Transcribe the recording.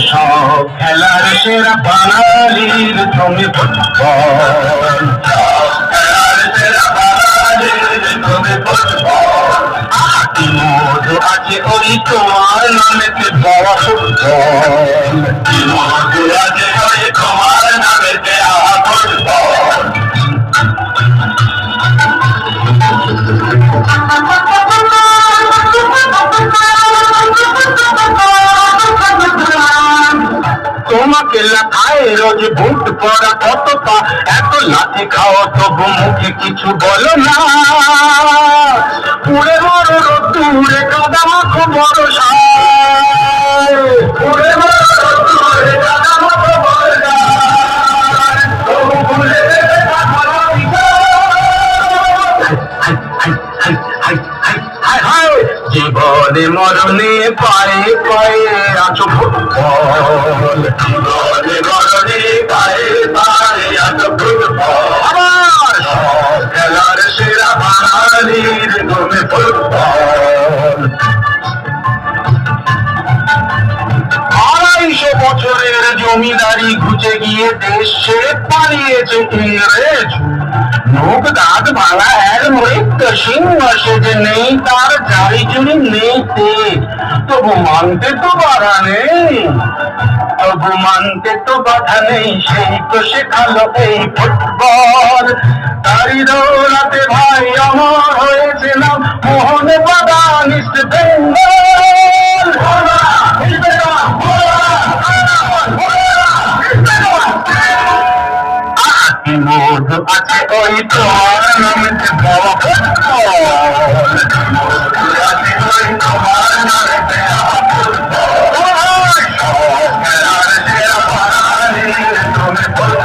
সব খেলার সেরা বাঙালির তুমি ফুটবল, খেলার সেরা বাঙালির তুমি ফুটবল। কি মধু আছে ওই তোমার নামেতে বড় ফুটবল, কি মধু আছে ওই তোমার নামেতে ফুটবল। তোমাকে লেখায় রোজ বুট পরা কতটা, এত লাঠি খাও তবু মুখে কিছু বলো না। পুরে বড় রোদ্দুরে কাদা মাখো বড় সায়, পুরে বড় রোদ্দুরে কাদা মাখো বড় সায়, তবু ভুলে যেতে পারো না। জীবনে মরণে পায়ে পায়ে আছো ফুটবল, জীবনে মরণে পায়ে পায়ে আছো ফুটবল। আমার সব খেলার সেরা বাঙালির তুমি ফুটবল। 250 বছরের জমিদারি ঘুচে গিয়ে দেশ ছেড়ে পালিয়েছে ইংরেজ। মুখ দাঁত ভাঙা এক মৃত্যু সিংহ সেজে নেই তার জারি জুড়ি নেই তেজ, তবু মানতে তো বাধা নেই, তবু মানতে তো বাধা নেই। সেই তো শেখালো এই ফুটবল, তারি দৌড়াতে ভাই আমার হয়েছে নাম মোহন বাগান ইস্ট বেঙ্গল। কি মধু আছে ওই তোমার নামেতে বড় ফুটবল।